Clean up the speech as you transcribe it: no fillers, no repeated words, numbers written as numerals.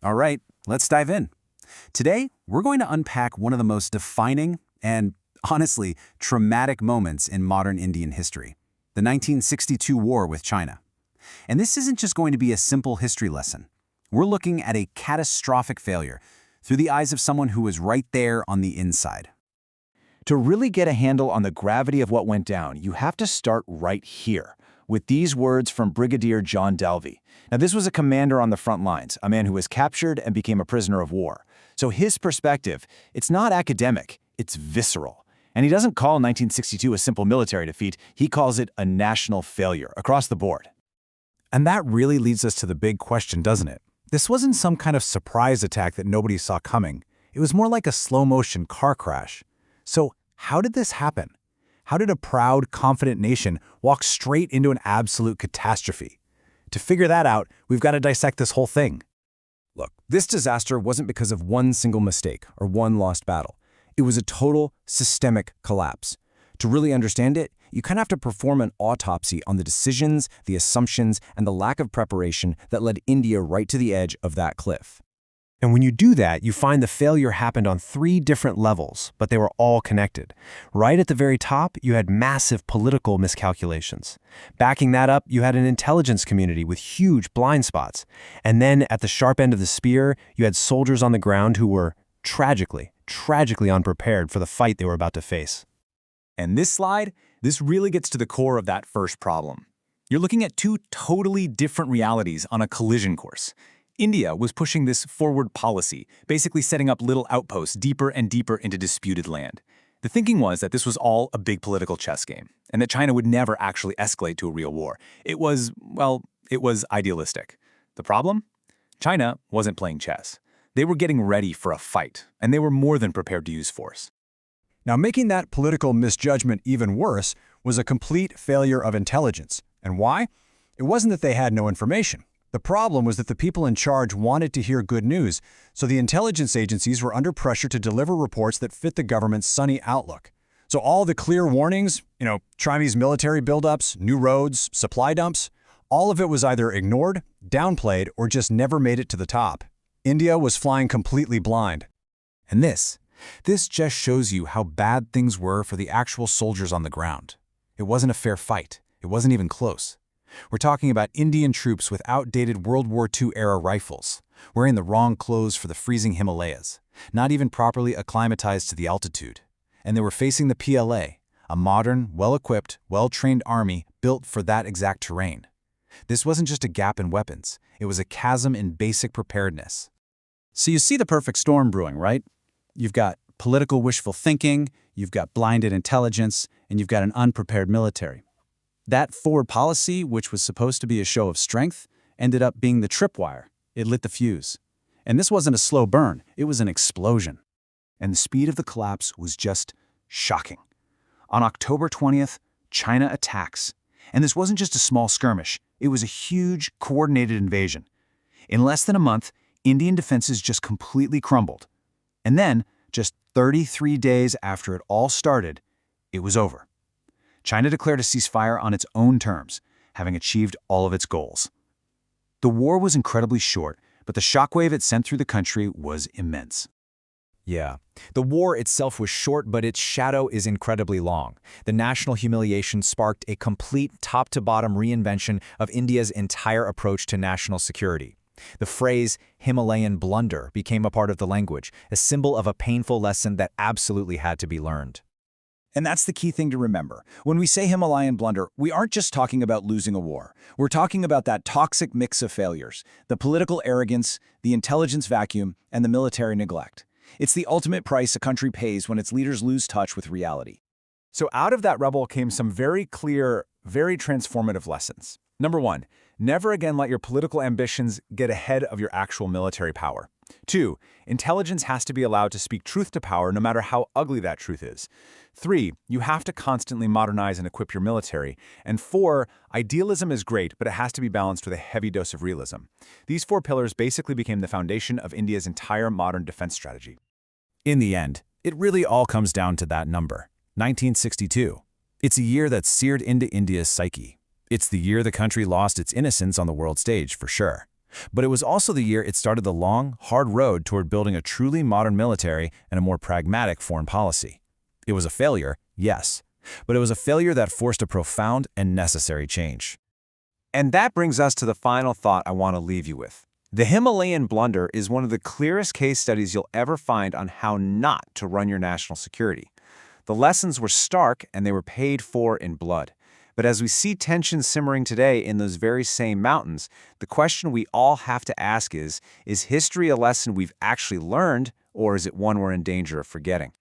All right, let's dive in. Today, we're going to unpack one of the most defining and, honestly, traumatic moments in modern Indian history, the 1962 war with China. And this isn't just going to be a simple history lesson. We're looking at a catastrophic failure through the eyes of someone who was right there on the inside. To really get a handle on the gravity of what went down, you have to start right here, with these words from Brigadier John Dalvi. Now, this was a commander on the front lines, a man who was captured and became a prisoner of war. So his perspective, it's not academic, it's visceral. And he doesn't call 1962 a simple military defeat, he calls it a national failure across the board. And that really leads us to the big question, doesn't it? This wasn't some kind of surprise attack that nobody saw coming. It was more like a slow-motion car crash. So how did this happen? How did a proud, confident nation walk straight into an absolute catastrophe? To figure that out, we've got to dissect this whole thing. Look, this disaster wasn't because of one single mistake or one lost battle. It was a total systemic collapse. To really understand it, you kind of have to perform an autopsy on the decisions, the assumptions, and the lack of preparation that led India right to the edge of that cliff. And when you do that, you find the failure happened on 3 different levels, but they were all connected. Right at the very top, you had massive political miscalculations. Backing that up, you had an intelligence community with huge blind spots. And then at the sharp end of the spear, you had soldiers on the ground who were tragically unprepared for the fight they were about to face. And this slide, this really gets to the core of that first problem. You're looking at 2 totally different realities on a collision course. India was pushing this forward policy, basically setting up little outposts deeper and deeper into disputed land. The thinking was that this was all a big political chess game, and that China would never actually escalate to a real war. It was idealistic. The problem? China wasn't playing chess. They were getting ready for a fight, and they were more than prepared to use force. Now, making that political misjudgment even worse was a complete failure of intelligence. And why? It wasn't that they had no information. The problem was that the people in charge wanted to hear good news, so the intelligence agencies were under pressure to deliver reports that fit the government's sunny outlook. So all the clear warnings, Chinese military buildups, new roads, supply dumps, all of it was either ignored, downplayed, or just never made it to the top. India was flying completely blind. And this just shows you how bad things were for the actual soldiers on the ground. It wasn't a fair fight. It wasn't even close. We're talking about Indian troops with outdated World War II-era rifles, wearing the wrong clothes for the freezing Himalayas, not even properly acclimatized to the altitude. And they were facing the PLA, a modern, well-equipped, well-trained army built for that exact terrain. This wasn't just a gap in weapons. It was a chasm in basic preparedness. So you see the perfect storm brewing, right? You've got political wishful thinking, you've got blinded intelligence, and you've got an unprepared military. That forward policy, which was supposed to be a show of strength, ended up being the tripwire. It lit the fuse. And this wasn't a slow burn, it was an explosion. And the speed of the collapse was just shocking. On October 20th, China attacks. And this wasn't just a small skirmish, it was a huge, coordinated invasion. In less than a month, Indian defenses just completely crumbled. And then, just 33 days after it all started, it was over. China declared a ceasefire on its own terms, having achieved all of its goals. The war was incredibly short, but the shockwave it sent through the country was immense. Yeah, the war itself was short, but its shadow is incredibly long. The national humiliation sparked a complete top-to-bottom reinvention of India's entire approach to national security. The phrase Himalayan Blunder became a part of the language, a symbol of a painful lesson that absolutely had to be learned. And that's the key thing to remember. When we say Himalayan blunder, we aren't just talking about losing a war. We're talking about that toxic mix of failures, the political arrogance, the intelligence vacuum, and the military neglect. It's the ultimate price a country pays when its leaders lose touch with reality. So out of that rubble came some very clear, very transformative lessons. Number 1, never again let your political ambitions get ahead of your actual military power. 2, intelligence has to be allowed to speak truth to power no matter how ugly that truth is. 3, you have to constantly modernize and equip your military. And 4, idealism is great, but it has to be balanced with a heavy dose of realism. These 4 pillars basically became the foundation of India's entire modern defense strategy. In the end, it really all comes down to that number, 1962. It's a year that's seared into India's psyche. It's the year the country lost its innocence on the world stage, for sure. But it was also the year it started the long, hard road toward building a truly modern military and a more pragmatic foreign policy. It was a failure, yes, but it was a failure that forced a profound and necessary change. And that brings us to the final thought I want to leave you with. The Himalayan Blunder is one of the clearest case studies you'll ever find on how not to run your national security. The lessons were stark and they were paid for in blood. But as we see tensions simmering today in those very same mountains, the question we all have to ask is history a lesson we've actually learned, or is it one we're in danger of forgetting?